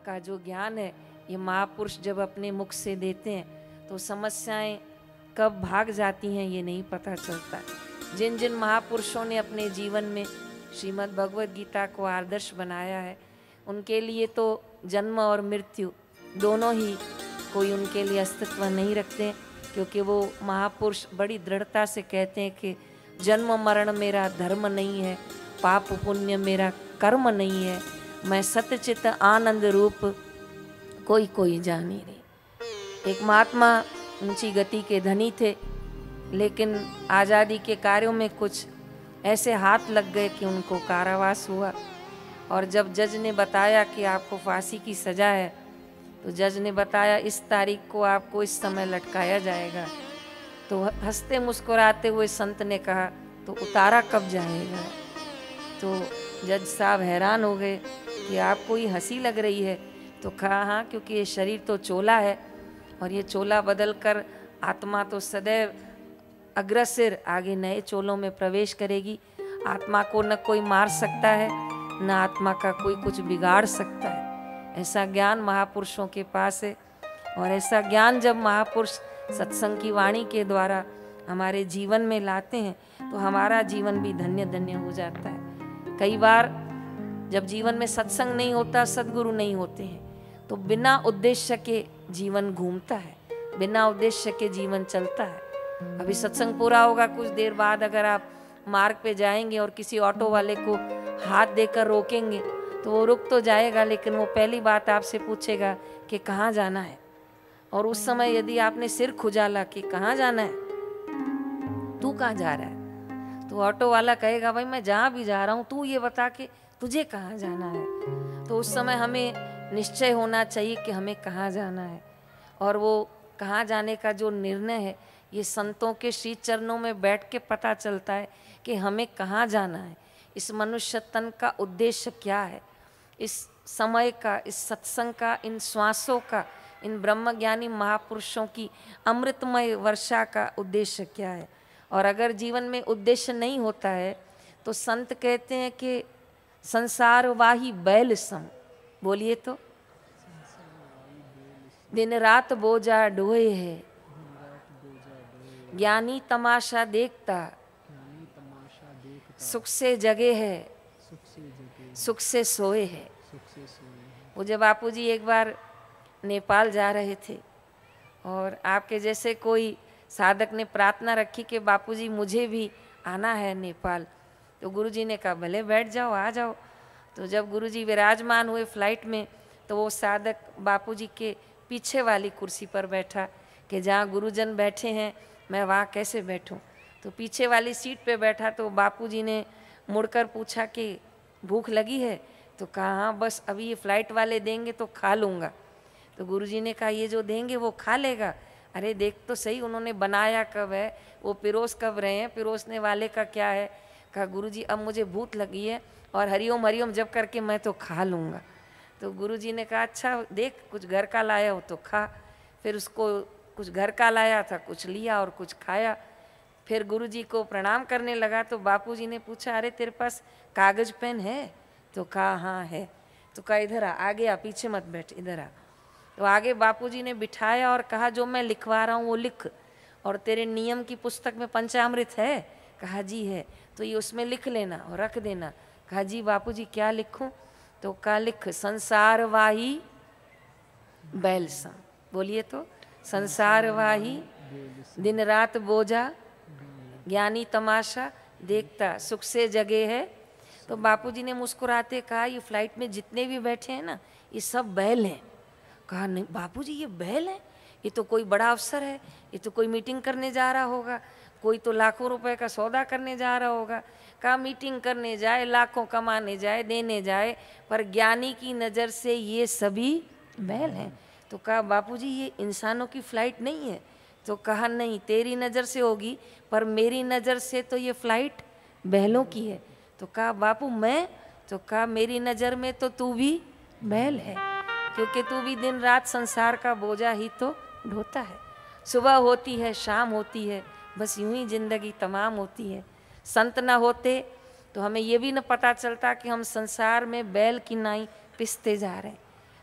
का जो ज्ञान है ये महापुरुष जब अपने मुख से देते हैं तो समस्याएं कब भाग जाती हैं ये नहीं पता चलता। जिन जिन महापुरुषों ने अपने जीवन में श्रीमद् भगवद गीता को आदर्श बनाया है उनके लिए तो जन्म और मृत्यु दोनों ही कोई उनके लिए अस्तित्व नहीं रखते, क्योंकि वो महापुरुष बड़ी दृढ़ता से कहते हैं कि जन्म मरण मेरा धर्म नहीं है, पाप पुण्य मेरा कर्म नहीं है, मैं सत्यचित आनंद रूप कोई कोई जानी रे। एक महात्मा ऊंची गति के धनी थे, लेकिन आज़ादी के कार्यों में कुछ ऐसे हाथ लग गए कि उनको कारावास हुआ। और जब जज ने बताया कि आपको फांसी की सज़ा है तो जज ने बताया इस तारीख को आपको इस समय लटकाया जाएगा। तो हंसते मुस्कुराते हुए संत ने कहा तो उतारा कब जाएगा। तो जज साहब हैरान हो गए कि आपको ये हंसी लग रही है। तो कहा हाँ, क्योंकि ये शरीर तो चोला है और ये चोला बदल कर आत्मा तो सदैव अग्रसर आगे नए चोलों में प्रवेश करेगी। आत्मा को न कोई मार सकता है न आत्मा का कोई कुछ बिगाड़ सकता है। ऐसा ज्ञान महापुरुषों के पास है। और ऐसा ज्ञान जब महापुरुष सत्संग की वाणी के द्वारा हमारे जीवन में लाते हैं तो हमारा जीवन भी धन्य धन्य हो जाता है। कई बार जब जीवन में सत्संग नहीं होता, सद्गुरु नहीं होते हैं, तो बिना उद्देश्य के जीवन घूमता है, बिना उद्देश्य के जीवन चलता है। अभी सत्संग पूरा होगा, कुछ देर बाद अगर आप मार्ग पे जाएंगे और किसी ऑटो वाले को हाथ देकर रोकेंगे तो वो रुक तो जाएगा, लेकिन वो पहली बात आपसे पूछेगा कि कहाँ जाना है। और उस समय यदि आपने सिर खुजाला कि कहाँ जाना है, तू कहाँ जा रहा है, तो ऑटो वाला कहेगा भाई मैं जहाँ भी जा रहा हूँ, तू ये बता के तुझे कहाँ जाना है। तो उस समय हमें निश्चय होना चाहिए कि हमें कहाँ जाना है। और वो कहाँ जाने का जो निर्णय है ये संतों के श्री चरणों में बैठ के पता चलता है कि हमें कहाँ जाना है, इस मनुष्य तन का उद्देश्य क्या है, इस समय का, इस सत्संग का, इन श्वासों का, इन ब्रह्मज्ञानी महापुरुषों की अमृतमय वर्षा का उद्देश्य क्या है। और अगर जीवन में उद्देश्य नहीं होता है तो संत कहते हैं कि संसार वाही बैल सम। बोलिए तो, दिन रात बोझा ढोए है, ज्ञानी तमाशा देखता, सुख से जगे है, सुख से सोए है। पूज्य बापूजी एक बार नेपाल जा रहे थे और आपके जैसे कोई साधक ने प्रार्थना रखी कि बापूजी मुझे भी आना है नेपाल। तो गुरुजी ने कहा भले बैठ जाओ, आ जाओ। तो जब गुरुजी विराजमान हुए फ्लाइट में तो वो साधक बापूजी के पीछे वाली कुर्सी पर बैठा कि जहाँ गुरुजन बैठे हैं मैं वहाँ कैसे बैठूं। तो पीछे वाली सीट पे बैठा तो बापूजी ने मुड़कर पूछा कि भूख लगी है। तो कहा हाँ बस अभी ये फ्लाइट वाले देंगे तो खा लूँगा। तो गुरुजी ने कहा ये जो देंगे वो खा लेगा। अरे देख तो सही उन्होंने बनाया कब है, वो पिरोस कब रहे हैं, पिरोसने वाले का क्या है। कहा गुरुजी अब मुझे भूख लगी है और हरिओम हरिओम जब करके मैं तो खा लूँगा। तो गुरुजी ने कहा अच्छा देख कुछ घर का लाया हो तो खा। फिर उसको कुछ घर का लाया था, कुछ लिया और कुछ खाया। फिर गुरुजी को प्रणाम करने लगा तो बापूजी ने पूछा अरे तेरे पास कागज पेन है। तो कहा हाँ है। तो कहा इधर आ, आगे आ, पीछे मत बैठ, इधर आ। तो आगे बापूजी ने बिठाया और कहा जो मैं लिखवा रहा हूँ वो लिख। और तेरे नियम की पुस्तक में पंचामृत है। कहा जी है। तो ये उसमें लिख लेना और रख देना। कहा जी बापूजी क्या लिखूं। तो कहा लिख संसार वाही बैल सम। बोलिए तो, संसार वाही दिन रात बोझा, ज्ञानी तमाशा देखता, सुख से जगे है। तो बापूजी ने मुस्कुराते कहा ये फ्लाइट में जितने भी बैठे हैं ना ये सब बैल हैं। कहा नहीं बापूजी ये बैल है, ये तो कोई बड़ा अफसर है, ये तो कोई मीटिंग करने जा रहा होगा, कोई तो लाखों रुपए का सौदा करने जा रहा होगा। कहा मीटिंग करने जाए, लाखों कमाने जाए, देने जाए, पर ज्ञानी की नज़र से ये सभी बैल हैं। तो कहा बापूजी ये इंसानों की फ्लाइट नहीं है। तो कहा नहीं तेरी नज़र से होगी पर मेरी नज़र से तो ये फ्लाइट बैलों की है। तो कहा बापू मैं। तो कहा मेरी नज़र में तो तू भी बैल है, क्योंकि तू भी दिन रात संसार का बोझा ही तो ढोता है। सुबह होती है शाम होती है, बस यूं ही जिंदगी तमाम होती है। संत न होते तो हमें ये भी न पता चलता कि हम संसार में बैल की नाई पिसते जा रहे हैं।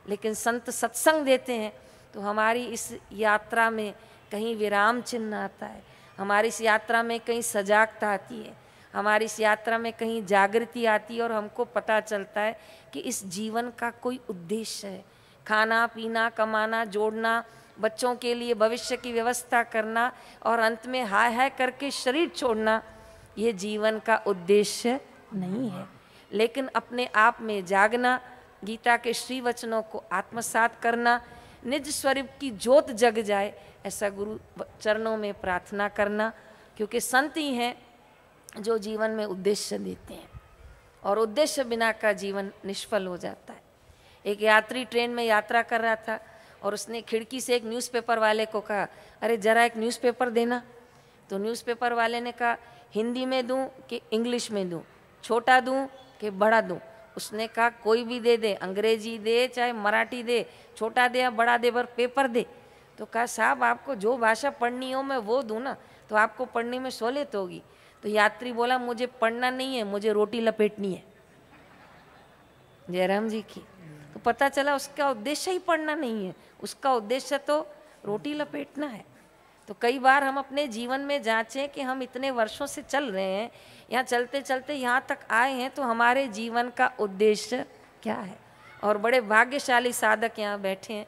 लेकिन संत सत्संग देते हैं तो हमारी इस यात्रा में कहीं विराम चिन्ह आता है, हमारी इस यात्रा में कहीं सजागता आती है, हमारी इस यात्रा में कहीं जागृति आती है और हमको पता चलता है कि इस जीवन का कोई उद्देश्य है। खाना पीना, कमाना, जोड़ना, बच्चों के लिए भविष्य की व्यवस्था करना और अंत में हाय हाय करके शरीर छोड़ना, ये जीवन का उद्देश्य नहीं है। लेकिन अपने आप में जागना, गीता के श्री वचनों को आत्मसात करना, निज स्वरूप की ज्योत जग जाए, ऐसा गुरु चरणों में प्रार्थना करना। क्योंकि संत ही हैं जो जीवन में उद्देश्य देते हैं और उद्देश्य बिना का जीवन निष्फल हो जाता है। एक यात्री ट्रेन में यात्रा कर रहा था और उसने खिड़की से एक न्यूज़पेपर वाले को कहा, अरे ज़रा एक न्यूज़पेपर देना। तो न्यूज़पेपर वाले ने कहा, हिंदी में दूं कि इंग्लिश में दूं, छोटा दूं कि बड़ा दूं? उसने कहा कोई भी दे दे, अंग्रेजी दे चाहे मराठी दे, छोटा दे या बड़ा दे, पर पेपर दे। तो कहा साहब आपको जो भाषा पढ़नी हो मैं वो दूं ना, तो आपको पढ़ने में सहूलियत होगी। तो यात्री बोला मुझे पढ़ना नहीं है, मुझे रोटी लपेटनी है। जयराम जी की। तो पता चला उसका उद्देश्य ही पढ़ना नहीं है, उसका उद्देश्य तो रोटी लपेटना है। तो कई बार हम अपने जीवन में जांचें कि हम इतने वर्षों से चल रहे हैं, यहाँ चलते चलते यहाँ तक आए हैं, तो हमारे जीवन का उद्देश्य क्या है। और बड़े भाग्यशाली साधक यहाँ बैठे हैं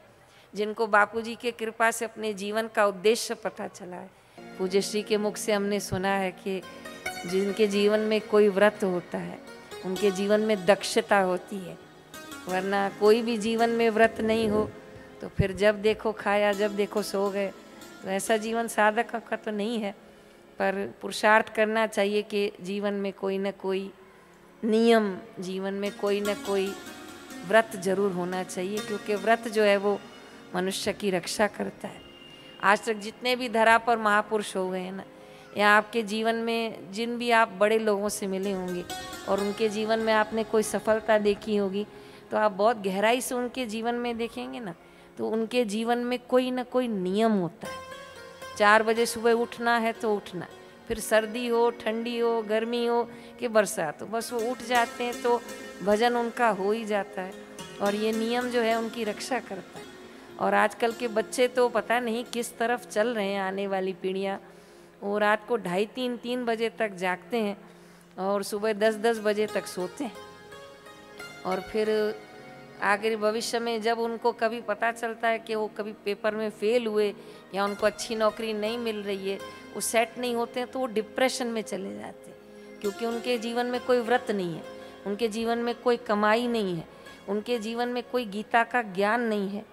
जिनको बापूजी के कृपा से अपने जीवन का उद्देश्य पता चला है। पूज्य श्री के मुख से हमने सुना है कि जिनके जीवन में कोई व्रत होता है उनके जीवन में दक्षता होती है, वरना कोई भी जीवन में व्रत नहीं हो तो फिर जब देखो खाया, जब देखो सो गए। तो ऐसा जीवन साधक का तो नहीं है, पर पुरुषार्थ करना चाहिए कि जीवन में कोई न कोई नियम, जीवन में कोई न कोई व्रत जरूर होना चाहिए, क्योंकि व्रत जो है वो मनुष्य की रक्षा करता है। आज तक जितने भी धरा पर महापुरुष हो गए हैं ना, या आपके जीवन में जिन भी आप बड़े लोगों से मिले होंगे और उनके जीवन में आपने कोई सफलता देखी होगी, तो आप बहुत गहराई से उनके जीवन में देखेंगे ना, तो उनके जीवन में कोई ना कोई नियम होता है। 4 बजे सुबह उठना है तो उठना, फिर सर्दी हो, ठंडी हो, गर्मी हो कि बरसात हो, बस वो उठ जाते हैं तो भजन उनका हो ही जाता है। और ये नियम जो है उनकी रक्षा करता है। और आजकल के बच्चे तो पता नहीं किस तरफ चल रहे हैं, आने वाली पीढ़ियाँ। वो रात को 2:30-3 बजे तक जागते हैं और सुबह 10-10 बजे तक सोते हैं। और फिर आखिर भविष्य में जब उनको कभी पता चलता है कि वो कभी पेपर में फेल हुए या उनको अच्छी नौकरी नहीं मिल रही है, वो सेट नहीं होते हैं, तो वो डिप्रेशन में चले जाते हैं। क्योंकि उनके जीवन में कोई व्रत नहीं है, उनके जीवन में कोई कमाई नहीं है, उनके जीवन में कोई गीता का ज्ञान नहीं है।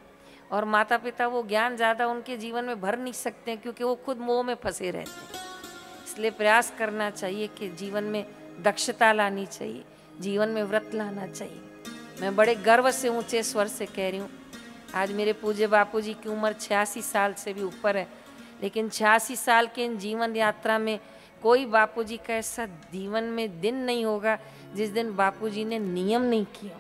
और माता पिता वो ज्ञान ज़्यादा उनके जीवन में भर नहीं सकते हैं, क्योंकि वो खुद मोह में फंसे रहते हैं। इसलिए प्रयास करना चाहिए कि जीवन में दक्षता लानी चाहिए, जीवन में व्रत लाना चाहिए। मैं बड़े गर्व से ऊंचे स्वर से कह रही हूँ, आज मेरे पूज्य बापूजी की उम्र 86 साल से भी ऊपर है, लेकिन 86 साल के इन जीवन यात्रा में कोई बापूजी का ऐसा जीवन में दिन नहीं होगा जिस दिन बापूजी ने नियम नहीं किया।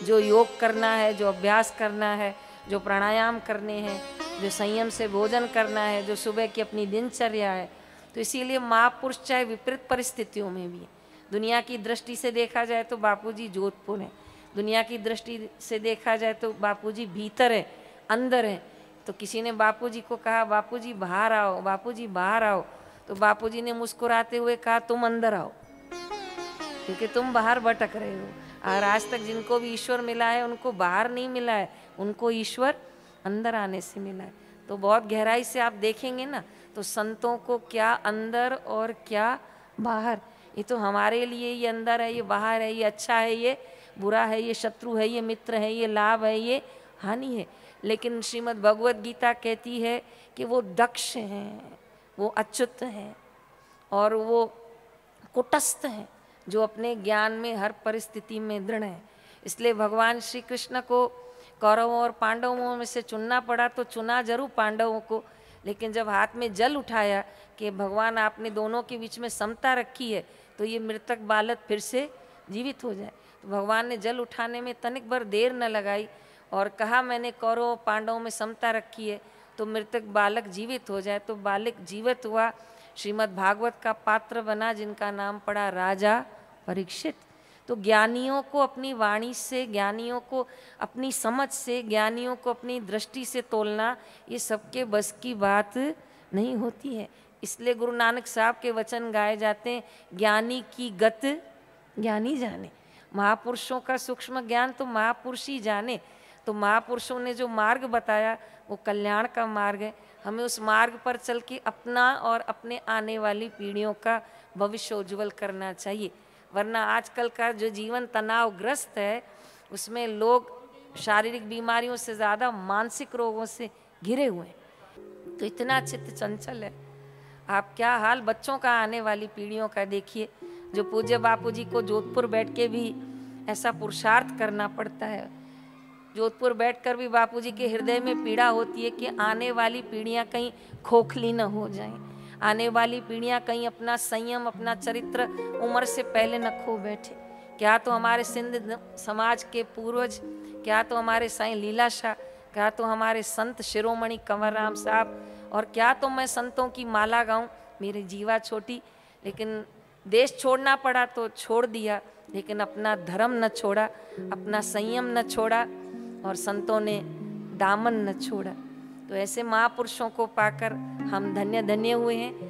जो योग करना है, जो अभ्यास करना है, जो प्राणायाम करने हैं, जो संयम से भोजन करना है, जो सुबह की अपनी दिनचर्या है, तो इसीलिए महापुरुष चाहे विपरीत परिस्थितियों में भी, दुनिया की दृष्टि से देखा जाए तो बापूजी जोधपुर है, दुनिया की दृष्टि से देखा जाए तो बापूजी भीतर है, अंदर है। तो किसी ने बापूजी को कहा बापूजी बाहर आओ, बापूजी बाहर आओ, तो बापूजी ने मुस्कुराते हुए कहा तुम अंदर आओ, क्योंकि तुम बाहर भटक रहे हो। और आज तक जिनको भी ईश्वर मिला है उनको बाहर नहीं मिला है, उनको ईश्वर अंदर आने से मिला है। तो बहुत गहराई से आप देखेंगे ना, तो संतों को क्या अंदर और क्या बाहर, ये तो हमारे लिए ये अंदर है, ये बाहर है, ये अच्छा है, ये बुरा है, ये शत्रु है, ये मित्र है, ये लाभ है, ये हानि है। लेकिन श्रीमद् भगवत गीता कहती है कि वो दक्ष हैं, वो अच्युत हैं और वो कुटस्थ हैं, जो अपने ज्ञान में हर परिस्थिति में दृढ़ है। इसलिए भगवान श्री कृष्ण को कौरवों और पांडवों में से चुनना पड़ा तो चुना जरूर पांडवों को, लेकिन जब हाथ में जल उठाया कि भगवान आपने दोनों के बीच में समता रखी है तो ये मृतक बालक फिर से जीवित हो जाए, तो भगवान ने जल उठाने में तनिक भर देर न लगाई और कहा मैंने कौरवों पांडवों में समता रखी है तो मृतक बालक जीवित हो जाए। तो बालक जीवित हुआ, श्रीमद् भागवत का पात्र बना, जिनका नाम पड़ा राजा परीक्षित। तो ज्ञानियों को अपनी वाणी से, ज्ञानियों को अपनी समझ से, ज्ञानियों को अपनी दृष्टि से तोलना ये सबके बस की बात नहीं होती है। इसलिए गुरु नानक साहब के वचन गाए जाते हैं, ज्ञानी की गत ज्ञानी जाने। महापुरुषों का सूक्ष्म ज्ञान तो महापुरुष ही जाने। तो महापुरुषों ने जो मार्ग बताया वो कल्याण का मार्ग है। हमें उस मार्ग पर चल के अपना और अपने आने वाली पीढ़ियों का भविष्य उज्जवल करना चाहिए। वरना आजकल का जो जीवन तनावग्रस्त है उसमें लोग शारीरिक बीमारियों से ज़्यादा मानसिक रोगों से घिरे हुए हैं। तो इतना चित्त चंचल है। आप क्या हाल बच्चों का, आने वाली पीढ़ियों का देखिए। जो पूज्य बापू जी को जोधपुर बैठ के भी ऐसा पुरुषार्थ करना पड़ता है, जोधपुर बैठकर भी बापूजी के हृदय में पीड़ा होती है कि आने वाली पीढ़ियां कहीं खोखली न हो जाएं, आने वाली पीढ़ियां कहीं अपना संयम, अपना चरित्र उम्र से पहले न खो बैठे। क्या तो हमारे सिंध समाज के पूर्वज, क्या तो हमारे साईं लीला शाह, क्या तो हमारे संत शिरोमणि कंवर राम साहब, और क्या तो मैं संतों की माला गाऊं। मेरी जीवा छोटी, लेकिन देश छोड़ना पड़ा तो छोड़ दिया, लेकिन अपना धर्म न छोड़ा, अपना संयम न छोड़ा, और संतों ने दामन न छोड़ा। तो ऐसे महापुरुषों को पाकर हम धन्य धन्य हुए हैं।